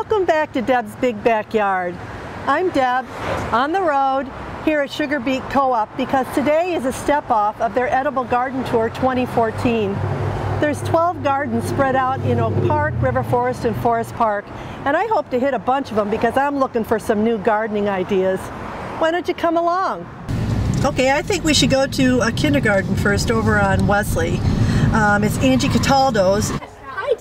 Welcome back to Deb's Big Backyard. I'm Deb, on the road here at Sugar Beet Co-op because today is a step off of their Edible Garden Tour 2014. There's 12 gardens spread out in Oak Park, River Forest, and Forest Park, and I hope to hit a bunch of them because I'm looking for some new gardening ideas. Why don't you come along? Okay, I think we should go to a kindergarten first over on Wesley. It's Angie Cataldo's.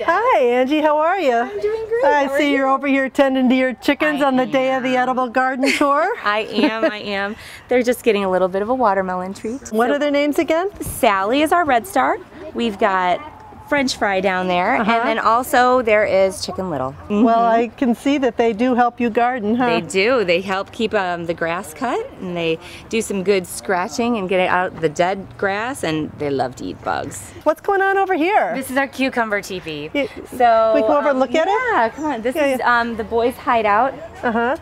Hi Angie, how are you? I'm doing great. I see you're over here tending to your chickens on the day of the Edible Garden Tour. I am. They're just getting a little bit of a watermelon treat. What are their names again? Sally is our red star. We've got French fry down there, and then also there is Chicken Little. Well, I can see that they do help you garden, huh? They do. They help keep the grass cut, and they do some good scratching and get it out the dead grass, and they love to eat bugs. What's going on over here? This is our cucumber teepee. So we go over and look at it? Yeah, come on. This is the boys' hideout.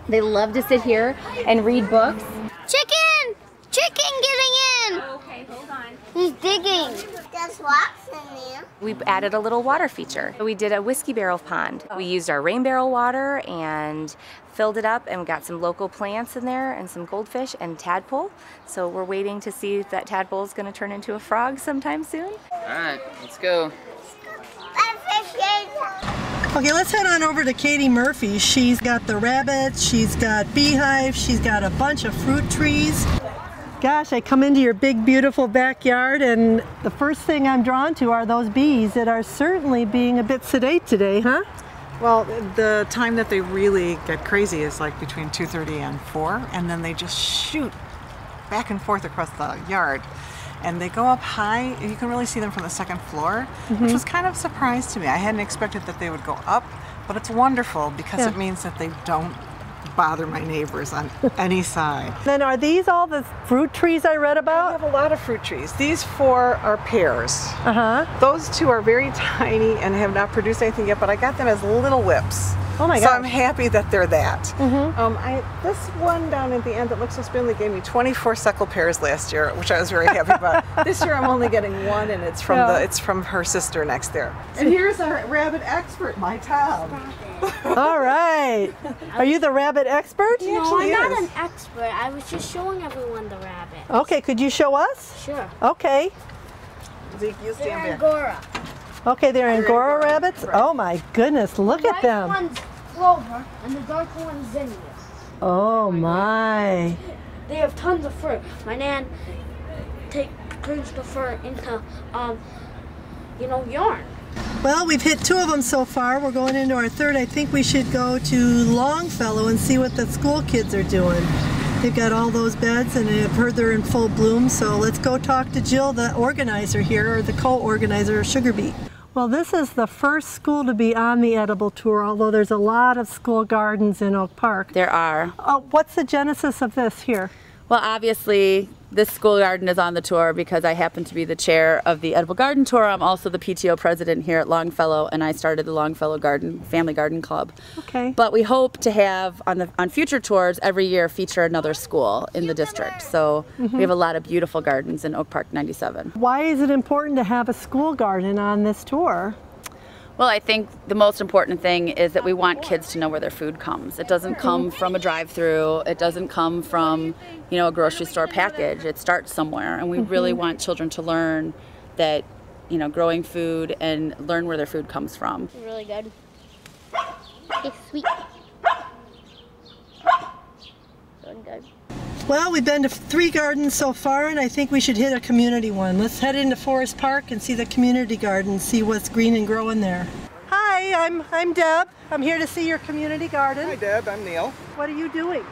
They love to sit here and read books. Chicken! Chicken getting in! Okay, hold on. He's digging. There's rocks in there. We added a little water feature. We did a whiskey barrel pond. We used our rain barrel water and filled it up, and we got some local plants in there and some goldfish and tadpole. So we're waiting to see if that tadpole is going to turn into a frog sometime soon. All right, let's go. Okay, let's head on over to Katie Murphy. She's got the rabbits, she's got beehives, she's got a bunch of fruit trees. Gosh, I come into your big, beautiful backyard, and the first thing I'm drawn to are those bees that are certainly being a bit sedate today, huh? Well, the time that they really get crazy is like between 2:30 and 4, and then they just shoot back and forth across the yard. And they go up high, and you can really see them from the second floor, which was kind of a surprise to me. I hadn't expected that they would go up, but it's wonderful because it means that they don't bother my neighbors on any side. Then are these all the fruit trees I read I about? have a lot of fruit trees. These 4 are pears. Those 2 are very tiny and have not produced anything yet, but I got them as little whips. Oh my So gosh. I'm happy that they're that. This one down at the end that looks so spindly gave me 24 suckle pears last year, which I was very happy about. This year I'm only getting 1, and it's from it's from her sister next there. And here's our rabbit expert, my Tom. All right. Are you the rabbit expert? No, I'm not an expert. I was just showing everyone the rabbit. Okay, could you show us? Sure. Okay. Zeke, you They're stand back. Angora. Okay, they're Angora rabbits? Right. Oh my goodness, look at The them. white one's Clover, and the dark one's Zinnias. Oh my. They have tons of fur. My nan turns the fur into, yarn. Well, we've hit 2 of them so far. We're going into our 3rd. I think we should go to Longfellow and see what the school kids are doing. They've got all those beds, and I've heard they're in full bloom, so let's go talk to Jill, the organizer here, or the co-organizer of Sugar Beet. Well, this is the first school to be on the Edible Tour, although there's a lot of school gardens in Oak Park. There are. What's the genesis of this here? Well, obviously, this school garden is on the tour because I happen to be the chair of the Edible Garden Tour. I'm also the PTO president here at Longfellow, and I started the Longfellow Family Garden Club. Okay. But we hope to have, on future tours, every year feature another school in the district. So we have a lot of beautiful gardens in Oak Park 97. Why is it important to have a school garden on this tour? Well, I think the most important thing is that we want kids to know where their food comes. It doesn't come from a drive-through. It doesn't come from, a grocery store package. It starts somewhere, and we really want children to learn that, growing food and learn where their food comes from. Really good. It's sweet. Really good. Well, we've been to 3 gardens so far, and I think we should hit a community one. Let's head into Forest Park and see the community garden, see what's green and growing there. Hi, I'm Deb. I'm here to see your community garden. Hi Deb, I'm Neil. What are you doing?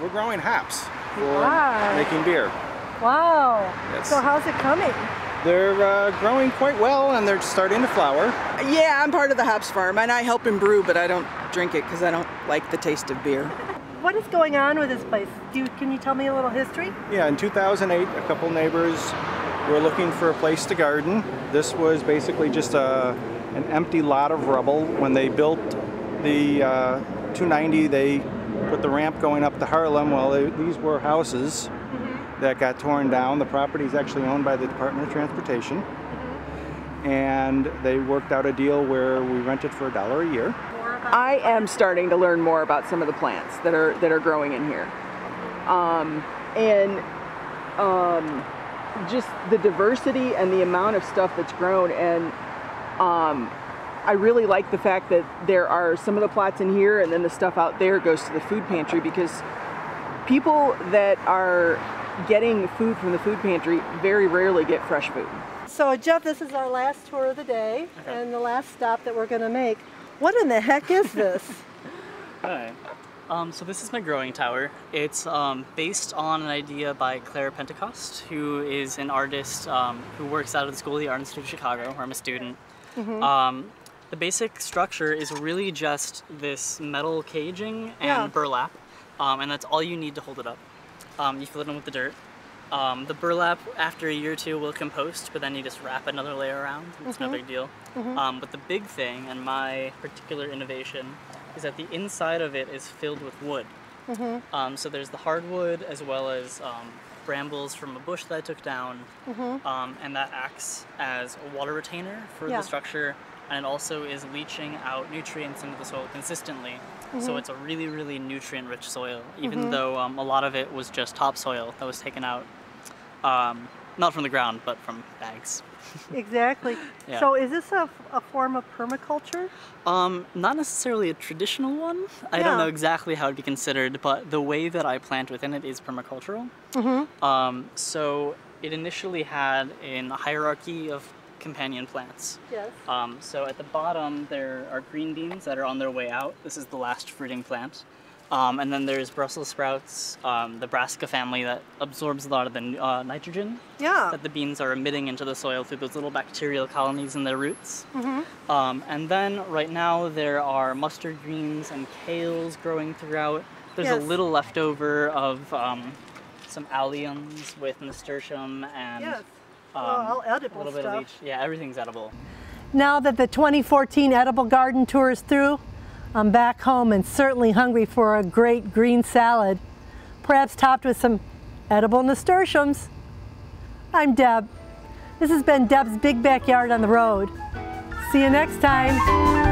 We're growing hops for Wow. making beer. Wow. Yes. So how's it coming? They're growing quite well, and they're starting to flower. Yeah, I'm part of the hops farm, and I help him brew, but I don't drink it because I don't like the taste of beer. What is going on with this place? Can you tell me a little history? Yeah, in 2008, a couple neighbors were looking for a place to garden. This was basically just an empty lot of rubble. When they built the 290, they put the ramp going up to Harlem. Well, these were houses that got torn down. The property is actually owned by the Department of Transportation. And they worked out a deal where we rented for $1 a year. I am starting to learn more about some of the plants that are growing in here, and just the diversity and the amount of stuff that's grown. And I really like the fact that there are some of the plots in here, and then the stuff out there goes to the food pantry, because people that are getting food from the food pantry very rarely get fresh food. So Jeff, this is our last tour of the day, and the last stop that we're going to make. What in the heck is this? Hi. So this is my growing tower. It's based on an idea by Claire Pentecost, who is an artist who works out of the School of the Art Institute of Chicago, where I'm a student. The basic structure is really just this metal caging and burlap, and that's all you need to hold it up. You fill it in with the dirt. The burlap, after a year or two, will compost, but then you just wrap another layer around. It's no big deal. But the big thing, and my particular innovation, is that the inside of it is filled with wood. So there's the hardwood, as well as brambles from a bush that I took down, and that acts as a water retainer for the structure, and it also is leaching out nutrients into the soil consistently. So it's a really, really nutrient-rich soil, even though a lot of it was just topsoil that was taken out, not from the ground, but from bags. Exactly. Yeah. So is this a form of permaculture? Not necessarily a traditional one. I don't know exactly how it'd be considered, but the way that I plant within it is permacultural. So it initially had a hierarchy of companion plants. Yes. So at the bottom there are green beans that are on their way out. This is the last fruiting plant. And then there's Brussels sprouts, the brassica family that absorbs a lot of the nitrogen that the beans are emitting into the soil through those little bacterial colonies in their roots. And then right now there are mustard greens and kales growing throughout. There's a little leftover of some alliums with nasturtium and all edible a little bit of each. Yeah, everything's edible. Now that the 2014 Edible Garden Tour is through, I'm back home and certainly hungry for a great green salad, perhaps topped with some edible nasturtiums. I'm Deb. This has been Deb's Big Backyard on the Road. See you next time.